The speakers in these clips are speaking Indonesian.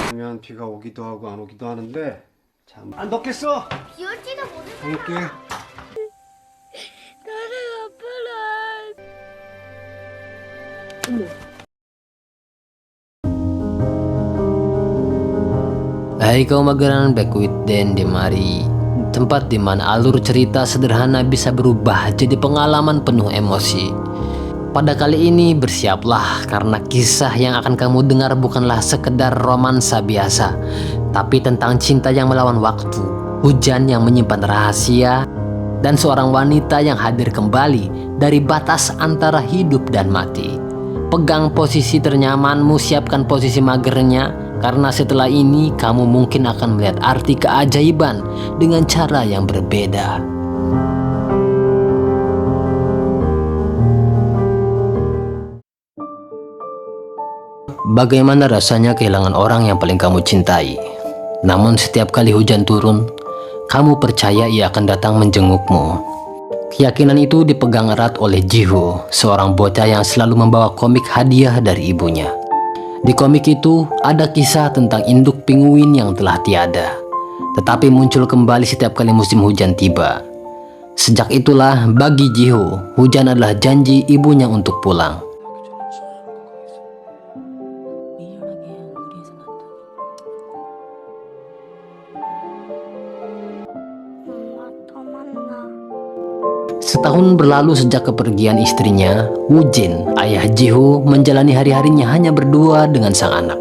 그러면 비가 오기도 하고 안 오기도 하는데 참 안 덥겠어? 비 올지도 모르잖아. 볼게. 나는 아빠랑. Hai kaum mageran, back with Dan Demari, tempat dimana alur cerita sederhana bisa berubah jadi pengalaman penuh emosi. Pada kali ini bersiaplah karena kisah yang akan kamu dengar bukanlah sekedar romansa biasa, tapi tentang cinta yang melawan waktu, hujan yang menyimpan rahasia, dan seorang wanita yang hadir kembali dari batas antara hidup dan mati. Pegang posisi ternyamanmu, siapkan posisi magernya, karena setelah ini kamu mungkin akan melihat arti keajaiban dengan cara yang berbeda. Bagaimana rasanya kehilangan orang yang paling kamu cintai? Namun setiap kali hujan turun, kamu percaya ia akan datang menjengukmu. Keyakinan itu dipegang erat oleh Ji-Ho, seorang bocah yang selalu membawa komik hadiah dari ibunya. Di komik itu ada kisah tentang induk penguin yang telah tiada, tetapi muncul kembali setiap kali musim hujan tiba. Sejak itulah bagi Ji-Ho, hujan adalah janji ibunya untuk pulang. Setahun berlalu sejak kepergian istrinya, Woo-jin, ayah Ji-Ho, menjalani hari-harinya hanya berdua dengan sang anak.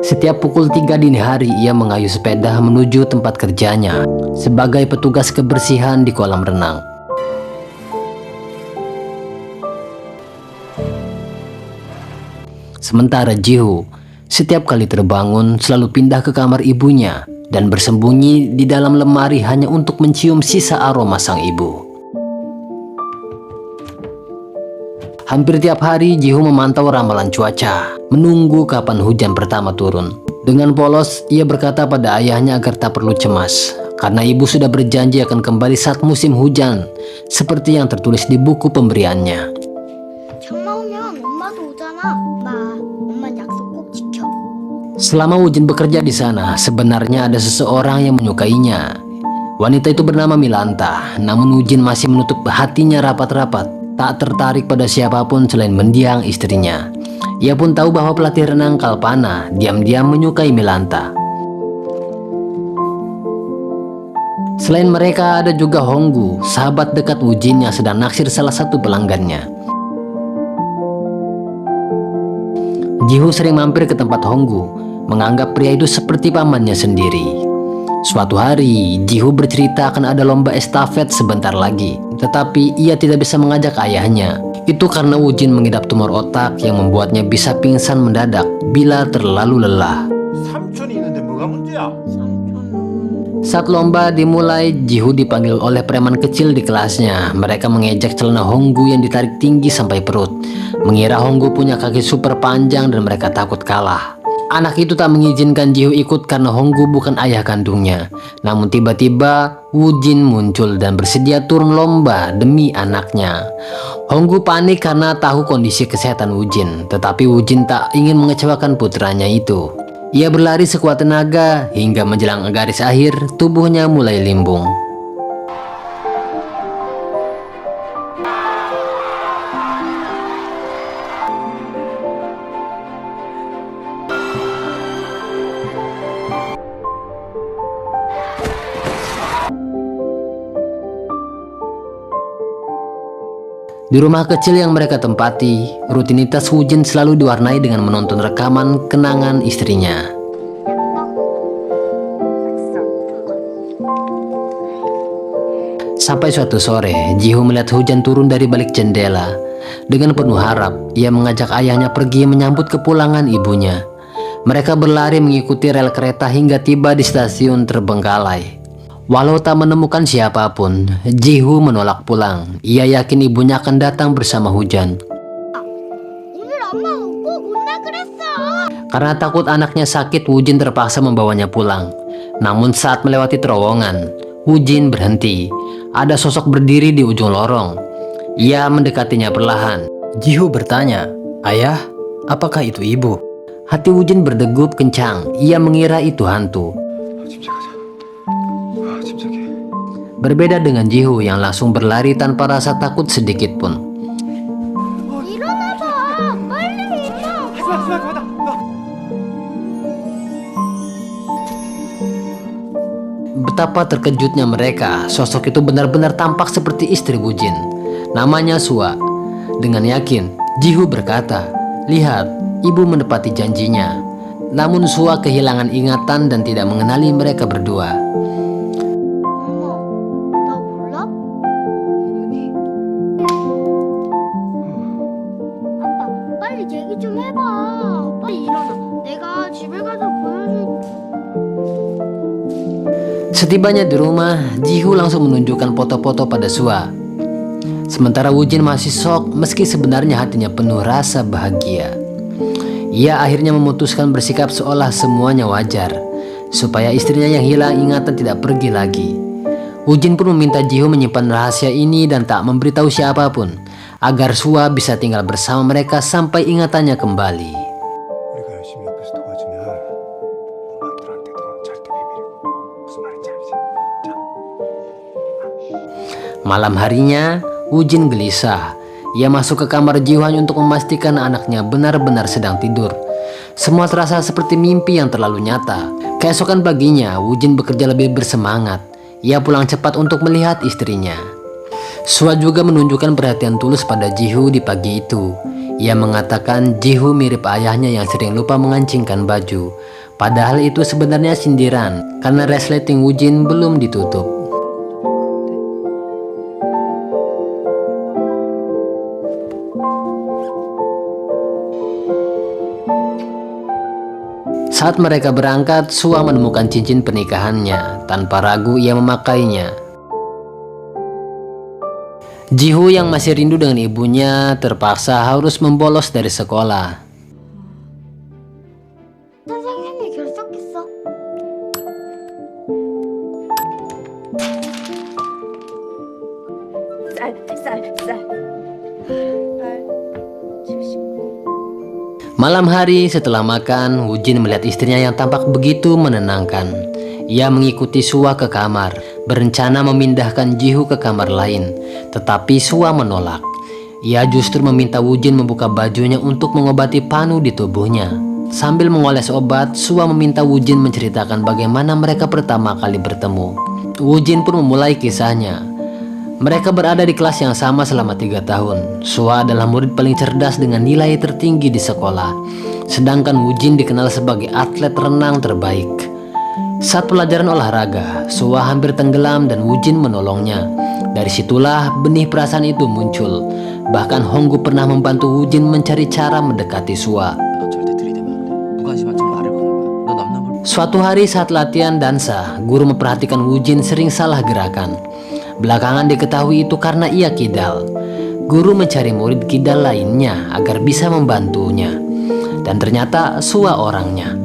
Setiap pukul 3 dini hari ia mengayuh sepeda menuju tempat kerjanya sebagai petugas kebersihan di kolam renang. Sementara Ji-Ho setiap kali terbangun selalu pindah ke kamar ibunya dan bersembunyi di dalam lemari hanya untuk mencium sisa aroma sang ibu. Hampir tiap hari Ji-Ho memantau ramalan cuaca, menunggu kapan hujan pertama turun. Dengan polos, ia berkata pada ayahnya agar tak perlu cemas, karena ibu sudah berjanji akan kembali saat musim hujan, seperti yang tertulis di buku pemberiannya. 장마 오면 엄마도 오잖아. 엄마 약속 꼭 지켜. Selama Woo-jin bekerja di sana, sebenarnya ada seseorang yang menyukainya. Wanita itu bernama Milanta, namun Woo-jin masih menutup hatinya rapat-rapat. Tak tertarik pada siapapun selain mendiang istrinya. Ia pun tahu bahwa pelatih renang Kalpana diam-diam menyukai Milanta. Selain mereka ada juga Honggu, sahabat dekat Woo-jin yang sedang naksir salah satu pelanggannya. Ji-Ho sering mampir ke tempat Honggu, menganggap pria itu seperti pamannya sendiri. Suatu hari, Ji-Ho bercerita akan ada lomba estafet sebentar lagi, tetapi ia tidak bisa mengajak ayahnya. Itu karena Woo-jin mengidap tumor otak yang membuatnya bisa pingsan mendadak bila terlalu lelah. 삼촌이 있는데 뭐가 문제야? Saat lomba dimulai, Ji-Ho dipanggil oleh preman kecil di kelasnya. Mereka mengejek celana Honggu yang ditarik tinggi sampai perut, mengira Honggu punya kaki super panjang dan mereka takut kalah. Anak itu tak mengizinkan Ji-Ho ikut karena Honggu bukan ayah kandungnya. Namun tiba-tiba Woo-jin muncul dan bersedia turun lomba demi anaknya. Honggu panik karena tahu kondisi kesehatan Woo-jin, tetapi Woo-jin tak ingin mengecewakan putranya itu. Ia berlari sekuat tenaga hingga menjelang garis akhir tubuhnya mulai limbung. Di rumah kecil yang mereka tempati, rutinitas Woo-jin selalu diwarnai dengan menonton rekaman kenangan istrinya. Sampai suatu sore, Ji-Ho melihat hujan turun dari balik jendela. Dengan penuh harap, ia mengajak ayahnya pergi menyambut kepulangan ibunya. Mereka berlari mengikuti rel kereta hingga tiba di stasiun terbengkalai. Walau tak menemukan siapapun, Ji-Ho menolak pulang. Ia yakin ibunya akan datang bersama hujan. 오늘 엄마 꼭 온다 그랬어. Karena takut anaknya sakit, Woo-jin terpaksa membawanya pulang. Namun saat melewati terowongan, Woo-jin berhenti. Ada sosok berdiri di ujung lorong. Ia mendekatinya perlahan. Ji-Ho bertanya, "Ayah, apakah itu ibu?" Hati Wujin berdegup kencang. Ia mengira itu hantu. 침착하자. 침착해. Berbeda dengan Jiho yang langsung berlari tanpa rasa takut sedikit pun. 일어나봐. 빨리 일어나. 그만. Betapa terkejutnya mereka. Sosok itu benar-benar tampak seperti istri Wujin. Namanya Sua. Dengan yakin, Jiho berkata, "Lihat, ibu menepati janjinya." Namun Sua kehilangan ingatan dan tidak mengenali mereka berdua. 엄마, 나 몰라? 아빠, 빨리 얘기 좀 해봐. 빨리 일어나. 내가 집에 가서 보여줄게. Setibanya di rumah, Jiho langsung menunjukkan foto-foto pada Sua. Sementara Wujin masih shock meski sebenarnya hatinya penuh rasa bahagia. Ia akhirnya memutuskan bersikap seolah semuanya wajar, supaya istrinya yang hilang ingatan tidak pergi lagi. Wujin pun meminta Jiho menyimpan rahasia ini dan tak memberitahu siapapun, agar Sua bisa tinggal bersama mereka sampai ingatannya kembali. 우리가 열심히 옆에서 도와주면 엄마들한테도 절대 비밀이고. 무슨 말인지 알지? 자. Malam harinya, Wujin gelisah. Ia masuk ke kamar Jiho hanya untuk memastikan anaknya benar-benar sedang tidur. Semua terasa seperti mimpi yang terlalu nyata. Keesokan paginya, Wujin bekerja lebih bersemangat. Ia pulang cepat untuk melihat istrinya. Sua juga menunjukkan perhatian tulus pada Jiho di pagi itu. Ia mengatakan Jiho mirip ayahnya yang sering lupa mengancingkan baju. Padahal itu sebenarnya sindiran karena resleting Wujin belum ditutup. Saat mereka berangkat, Sua menemukan cincin pernikahannya. Tanpa ragu ia memakainya. Jiho yang masih rindu dengan ibunya terpaksa harus membolos dari sekolah. 선생님이 결석했어. 쌀. 79. Malam hari setelah makan, Wujin melihat istrinya yang tampak begitu menenangkan. Ia mengikuti Sua ke kamar, berencana memindahkan Jiho ke kamar lain. Tetapi Sua menolak. Ia justru meminta Wujin membuka bajunya untuk mengobati panu di tubuhnya. Sambil mengoles obat, Sua meminta Wujin menceritakan bagaimana mereka pertama kali bertemu. Wujin pun memulai kisahnya. Mereka berada di kelas yang sama selama 3 tahun. Sua adalah murid paling cerdas dengan nilai tertinggi di sekolah. Sedangkan Wujin dikenal sebagai atlet renang terbaik. Saat pelajaran olahraga, Sua hampir tenggelam dan Wujin menolongnya. Dari situlah benih perasaan itu muncul. Bahkan Honggu pernah membantu Wujin mencari cara mendekati Sua. Suatu hari saat latihan dansa, guru memperhatikan Wujin sering salah gerakan. Belakangan diketahui itu karena ia kidal. Guru mencari murid kidal lainnya agar bisa membantunya. Dan ternyata Sua orangnya.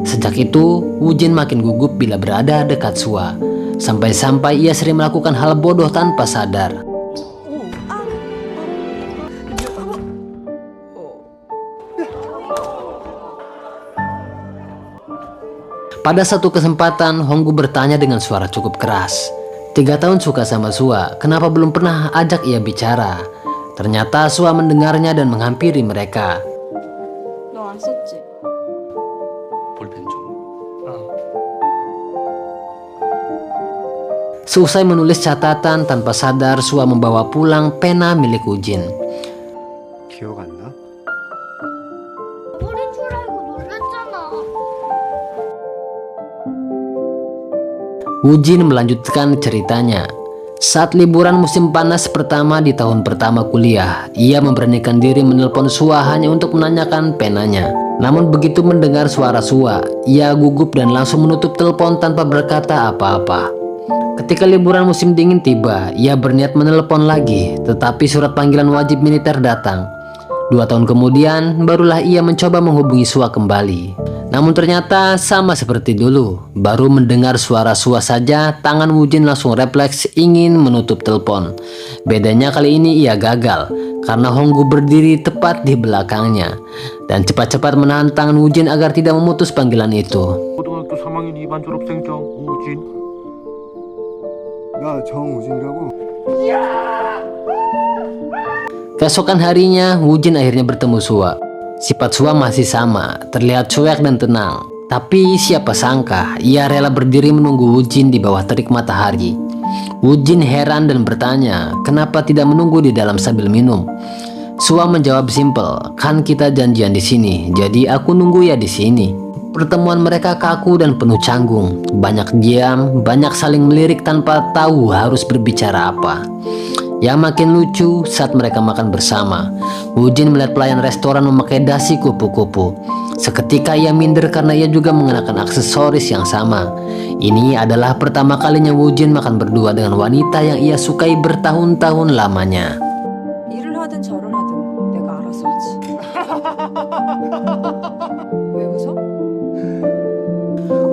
Sejak itu, Wujin makin gugup bila berada dekat Sua. Sampai-sampai ia sering melakukan hal bodoh tanpa sadar. Pada satu kesempatan, Honggu bertanya dengan suara cukup keras. 3 tahun suka sama Sua, kenapa belum pernah ajak ia bicara? Ternyata Sua mendengarnya dan menghampiri mereka. 너 안 썼지? 볼펜 좀. Seusai menulis catatan, tanpa sadar Sua membawa pulang pena milik Wujin. 기억 안 나? 버린 줄 알고 놀랐잖아. Wujin melanjutkan ceritanya. Saat liburan musim panas pertama di tahun pertama kuliah, ia memberanikan diri menelpon Sua hanya untuk menanyakan penanya. Namun begitu mendengar suara Sua, ia gugup dan langsung menutup telepon tanpa berkata apa-apa. Ketika liburan musim dingin tiba, ia berniat menelpon lagi, tetapi surat panggilan wajib militer datang. 2 tahun kemudian, barulah ia mencoba menghubungi Sua kembali. Namun ternyata sama seperti dulu, baru mendengar suara Sua saja, tangan Wujin langsung refleks ingin menutup telepon. Bedanya kali ini ia gagal, karena Honggu berdiri tepat di belakangnya, dan cepat-cepat menahan tangan Wujin agar tidak memutus panggilan itu. 고등학교 3학년 2반 졸업생 정우진. 나 정우진이라고. Keesokan harinya, Wujin akhirnya bertemu Sua. Sifat Sua masih sama, terlihat cuek dan tenang. Tapi siapa sangka, ia rela berdiri menunggu Wujin di bawah terik matahari. Wujin heran dan bertanya, kenapa tidak menunggu di dalam sambil minum? Sua menjawab simpel, kan kita janjian di sini, jadi aku nunggu ya di sini. Pertemuan mereka kaku dan penuh canggung. Banyak diam, banyak saling melirik tanpa tahu harus berbicara apa. Yang makin lucu saat mereka makan bersama. Wujin melihat pelayan restoran memakai dasi kupu-kupu. Seketika ia minder karena ia juga mengenakan aksesoris yang sama. Ini adalah pertama kalinya Wujin makan berdua dengan wanita yang ia sukai bertahun-tahun lamanya. 일을 하든 절을 하든 내가 알아서 하지. 왜 웃어?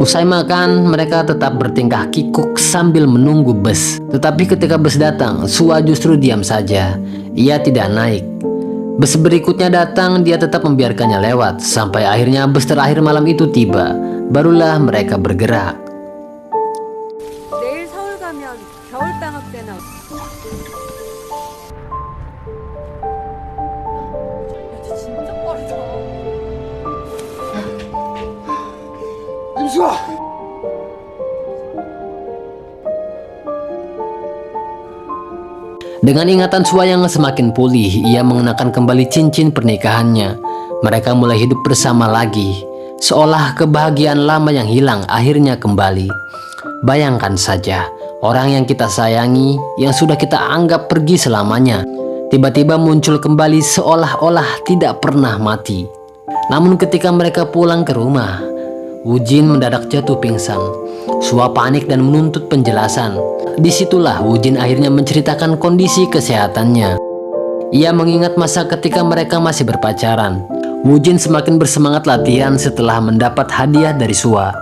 Usai makan, mereka tetap bertingkah kikuk sambil menunggu bus. Tetapi ketika bus datang, Sua justru diam saja. Ia tidak naik. Bus berikutnya datang, dia tetap membiarkannya lewat. Sampai akhirnya bus terakhir malam itu tiba. Barulah mereka bergerak. 내일 서울 가면 겨울 방학 때나. 야, 쟤 진짜 빠르다. 임수아. Dengan ingatan Sua yang semakin pulih, ia mengenakan kembali cincin pernikahannya. Mereka mulai hidup bersama lagi, seolah kebahagiaan lama yang hilang akhirnya kembali. Bayangkan saja, orang yang kita sayangi, yang sudah kita anggap pergi selamanya, tiba-tiba muncul kembali seolah-olah tidak pernah mati. Namun ketika mereka pulang ke rumah, Wujin mendadak jatuh pingsan. Sua panik dan menuntut penjelasan. Disitulah Wujin akhirnya menceritakan kondisi kesehatannya. Ia mengingat masa ketika mereka masih berpacaran. Wujin semakin bersemangat latihan setelah mendapat hadiah dari Sua.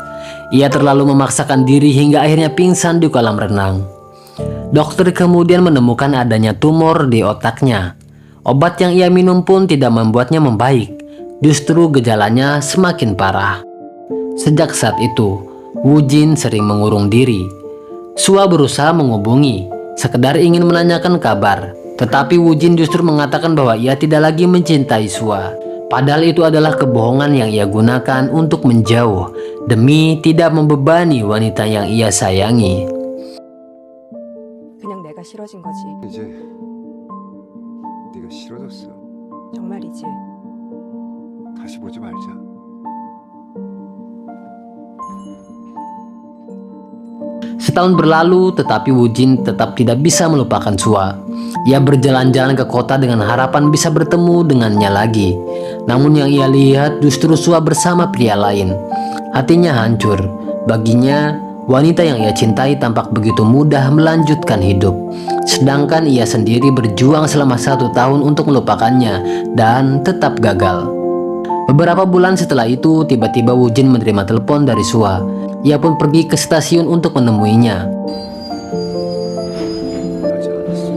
Ia terlalu memaksakan diri hingga akhirnya pingsan di kolam renang. Dokter kemudian menemukan adanya tumor di otaknya. Obat yang ia minum pun tidak membuatnya membaik. Justru gejalanya semakin parah. Sejak saat itu, Wujin sering mengurung diri. Sua berusaha menghubungi, sekedar ingin menanyakan kabar. Tetapi Wujin justru mengatakan bahwa ia tidak lagi mencintai Sua. Padahal itu adalah kebohongan yang ia gunakan untuk menjauh, demi tidak membebani wanita yang ia sayangi. 그냥 내가 싫어진 거지. 이제 네가 싫어졌어. 정말이지. 다시 보지 말자. Setahun berlalu, tetapi Wujin tetap tidak bisa melupakan Sua. Ia berjalan-jalan ke kota dengan harapan bisa bertemu dengannya lagi. Namun yang ia lihat justru Sua bersama pria lain. Hatinya hancur. Baginya, wanita yang ia cintai tampak begitu mudah melanjutkan hidup. Sedangkan ia sendiri berjuang selama 1 tahun untuk melupakannya dan tetap gagal. Beberapa bulan setelah itu, tiba-tiba Wujin menerima telepon dari Sua. Ia pun pergi ke stasiun untuk menemuinya. 아직 안 왔어.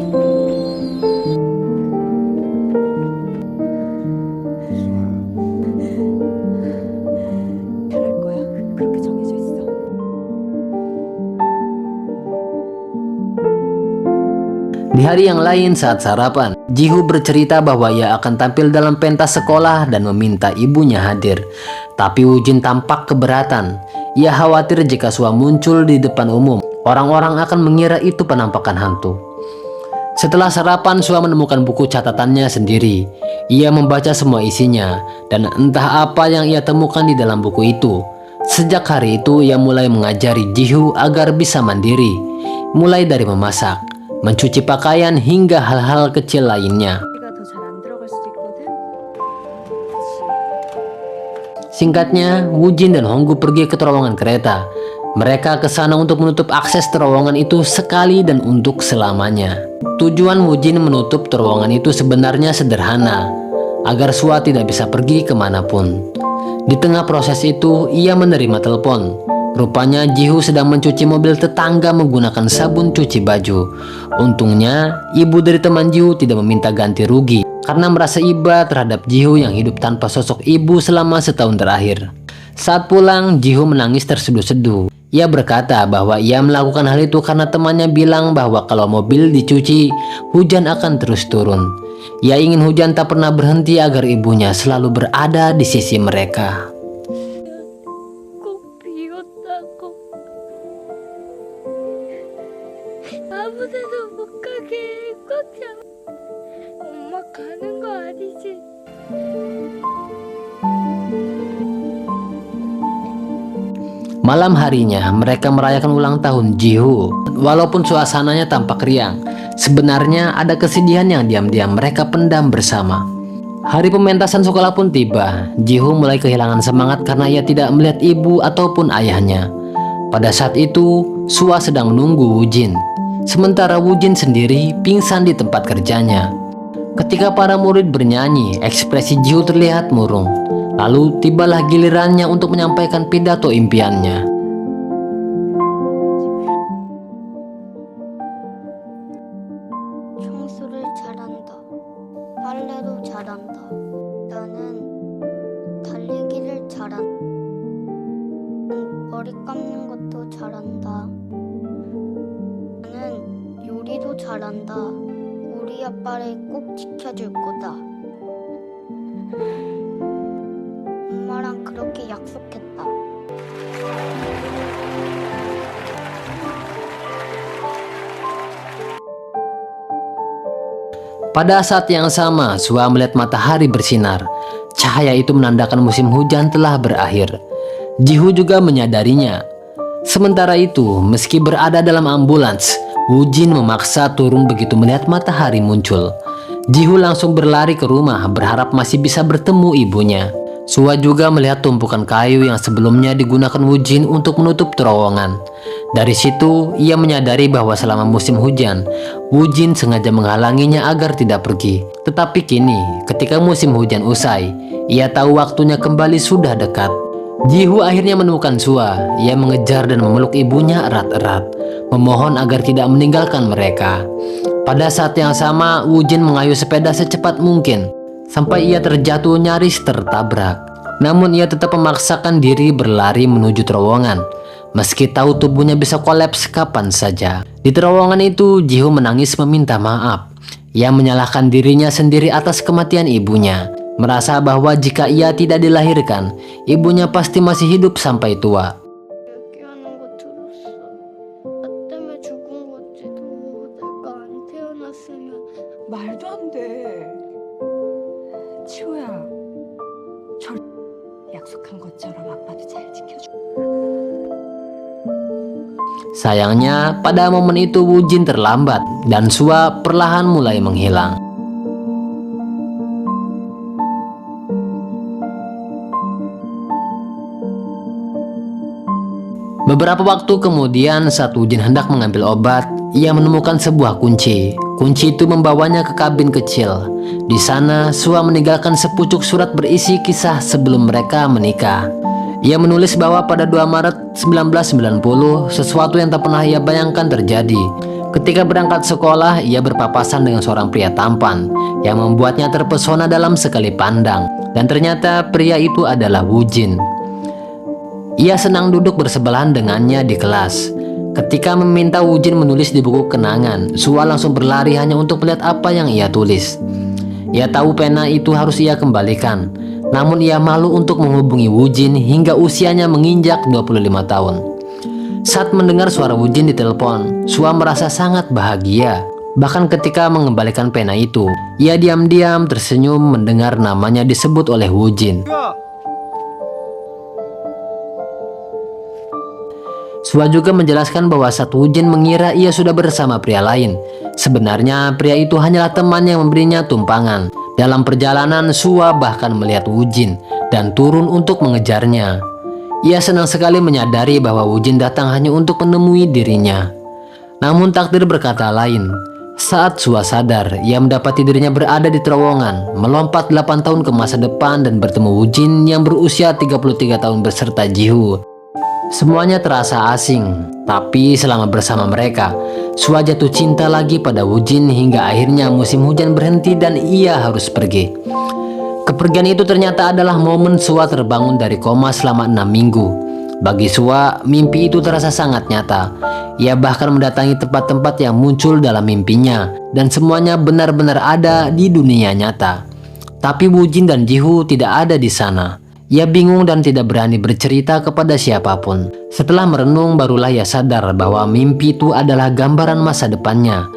잘할 거야. 그렇게 정해져 있어. Di hari yang lain saat sarapan, Jihu bercerita bahwa ia akan tampil dalam pentas sekolah dan meminta ibunya hadir. Tapi Wujin tampak keberatan. Ia khawatir jika Sua muncul di depan umum, orang-orang akan mengira itu penampakan hantu. Setelah sarapan, Sua menemukan buku catatannya sendiri. Ia membaca semua isinya, dan entah apa yang ia temukan di dalam buku itu. Sejak hari itu, ia mulai mengajari Jihu agar bisa mandiri, mulai dari memasak, mencuci pakaian, hingga hal-hal kecil lainnya. 우리가 더 잘 안 들어갈 수도 있거든. 그치. Singkatnya, Wujin dan Honggu pergi ke terowongan kereta. Mereka ke sana untuk menutup akses terowongan itu sekali dan untuk selamanya. Tujuan Wujin menutup terowongan itu sebenarnya sederhana, agar Sua tidak bisa pergi kemanapun. Di tengah proses itu, ia menerima telepon. Rupanya Jiho sedang mencuci mobil tetangga menggunakan sabun cuci baju. Untungnya, ibu dari teman Jiho tidak meminta ganti rugi karena merasa iba terhadap Jiho yang hidup tanpa sosok ibu selama setahun terakhir. Saat pulang, Jiho menangis terseduh-seduh. Ia berkata bahwa ia melakukan hal itu karena temannya bilang bahwa kalau mobil dicuci, hujan akan terus turun. Ia ingin hujan tak pernah berhenti agar ibunya selalu berada di sisi mereka. 꼭 비었다고. 아무 데도 못 가게 꽉 잡. 엄마 가는 거 아니지? Malam harinya, mereka merayakan ulang tahun Jiho. Walaupun suasananya tampak riang, sebenarnya ada kesedihan yang diam-diam mereka pendam bersama. Hari pementasan sekolah pun tiba. Jiho mulai kehilangan semangat karena ia tidak melihat ibu ataupun ayahnya. Pada saat itu, Sua sedang menunggu Wujin. Sementara Wujin sendiri pingsan di tempat kerjanya. Ketika para murid bernyanyi, ekspresi Jiho terlihat murung. Lalu tibalah gilirannya untuk menyampaikan pidato impiannya. 청소를 잘한다. 빨래도 잘한다. 나는 달리기를 잘한다. 머리 감는 것도 잘한다. 나는 요리도 잘한다. 우리 아빠를 꼭 지켜줄 거다. 엄마랑 그렇게 약속했다. Pada saat yang sama, Sua melihat matahari bersinar. Cahaya itu menandakan musim hujan telah berakhir. Jiho juga menyadarinya. Sementara itu, meski berada dalam ambulans, Wujin memaksa turun begitu melihat matahari muncul. Jiho langsung berlari ke rumah berharap masih bisa bertemu ibunya. Sua juga melihat tumpukan kayu yang sebelumnya digunakan Wujin untuk menutup terowongan. Dari situ, ia menyadari bahwa selama musim hujan, Wujin sengaja menghalanginya agar tidak pergi. Tetapi kini, ketika musim hujan usai, ia tahu waktunya kembali sudah dekat. Jiho akhirnya menemukan Sua. Ia mengejar dan memeluk ibunya erat-erat, memohon agar tidak meninggalkan mereka. Pada saat yang sama, Wujin mengayuh sepeda secepat mungkin, sampai ia terjatuh nyaris tertabrak. Namun ia tetap memaksakan diri berlari menuju terowongan, meski tahu tubuhnya bisa kolaps kapan saja. Di terowongan itu, Jiho menangis meminta maaf. Ia menyalahkan dirinya sendiri atas kematian ibunya, merasa bahwa jika ia tidak dilahirkan, ibunya pasti masih hidup sampai tua. 얘기하는 거 들었어. 나 때문에 죽은 거지도. 내가 안 태어났으면. 말도 안 돼. 지호야, 절 약속한 것처럼 아빠도 잘 지켜줘. Sayangnya, pada momen itu Wujin terlambat dan Sua perlahan mulai menghilang. Beberapa waktu kemudian, saat Wujin hendak mengambil obat, ia menemukan sebuah kunci. Kunci itu membawanya ke kabin kecil. Di sana, Sua meninggalkan sepucuk surat berisi kisah sebelum mereka menikah. Ia menulis bahwa pada 2 Maret 1990, sesuatu yang tak pernah ia bayangkan terjadi. Ketika berangkat sekolah, ia berpapasan dengan seorang pria tampan yang membuatnya terpesona dalam sekali pandang. Dan ternyata pria itu adalah Wujin. Ia senang duduk bersebelahan dengannya di kelas. Ketika meminta Wujin menulis di buku kenangan, Sua langsung berlari hanya untuk melihat apa yang ia tulis. Ia tahu pena itu harus ia kembalikan, namun ia malu untuk menghubungi Wujin hingga usianya menginjak 25 tahun. Saat mendengar suara Wujin di telepon, Sua merasa sangat bahagia. Bahkan ketika mengembalikan pena itu, ia diam-diam tersenyum mendengar namanya disebut oleh Wujin. Sua juga menjelaskan bahwa saat Wujin mengira ia sudah bersama pria lain, sebenarnya pria itu hanyalah teman yang memberinya tumpangan. Dalam perjalanan, Sua bahkan melihat Wujin dan turun untuk mengejarnya. Ia senang sekali menyadari bahwa Wujin datang hanya untuk menemui dirinya. Namun takdir berkata lain. Saat Sua sadar, ia mendapati dirinya berada di terowongan, melompat 8 tahun ke masa depan dan bertemu Woo-jin yang berusia 33 tahun beserta Ji-hoo. Semuanya terasa asing, tapi selama bersama mereka, Sua jatuh cinta lagi pada Woo-jin hingga akhirnya musim hujan berhenti dan ia harus pergi. Kepergian itu ternyata adalah momen Sua terbangun dari koma selama 6 minggu. Bagi Sua, mimpi itu terasa sangat nyata. Ia bahkan mendatangi tempat-tempat yang muncul dalam mimpinya, dan semuanya benar-benar ada di dunia nyata. Tapi Woo-jin dan Ji-hoo tidak ada di sana. Ia bingung dan tidak berani bercerita kepada siapapun. Setelah merenung, barulah ia sadar bahwa mimpi itu adalah gambaran masa depannya.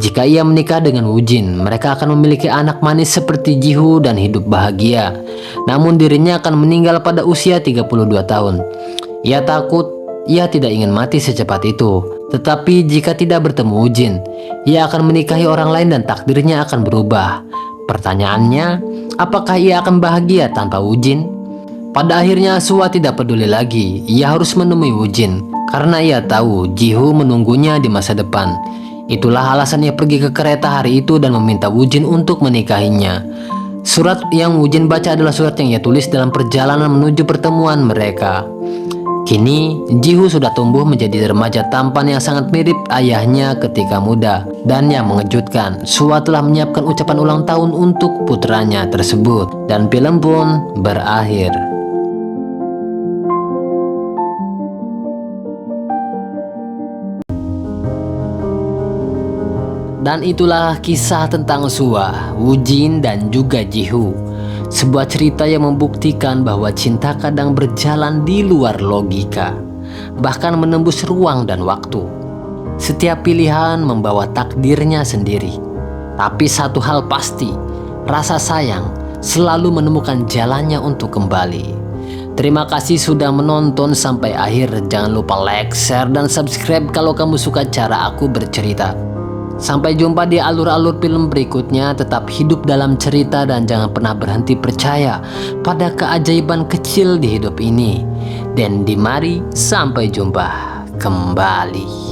Jika ia menikah dengan Woo-jin, mereka akan memiliki anak manis seperti Ji-hoo dan hidup bahagia. Namun dirinya akan meninggal pada usia 32 tahun. Ia takut, ia tidak ingin mati secepat itu. Tetapi jika tidak bertemu Woo-jin, ia akan menikahi orang lain dan takdirnya akan berubah. Pertanyaannya, apakah ia akan bahagia tanpa Woo-jin? Pada akhirnya Sua tidak peduli lagi. Ia harus menemui Woo-jin karena ia tahu Ji-hoo menunggunya di masa depan. Itulah alasan ia pergi ke kereta hari itu dan meminta Woo-jin untuk menikahinya. Surat yang Woo-jin baca adalah surat yang ia tulis dalam perjalanan menuju pertemuan mereka. Kini, Ji-hoo sudah tumbuh menjadi remaja tampan yang sangat mirip ayahnya ketika muda. Dan yang mengejutkan, Sua telah menyiapkan ucapan ulang tahun untuk putranya tersebut. Dan film pun berakhir. Dan itulah kisah tentang Sua, Woo-jin, dan juga Ji-hoo. Sebuah cerita yang membuktikan bahwa cinta kadang berjalan di luar logika, bahkan menembus ruang dan waktu. Setiap pilihan membawa takdirnya sendiri. Tapi satu hal pasti, rasa sayang selalu menemukan jalannya untuk kembali. Terima kasih sudah menonton sampai akhir. Jangan lupa like, share, dan subscribe kalau kamu suka cara aku bercerita. Sampai jumpa di alur-alur film berikutnya. Tetap hidup dalam cerita dan jangan pernah berhenti percaya pada keajaiban kecil di hidup ini. Dan mari sampai jumpa kembali.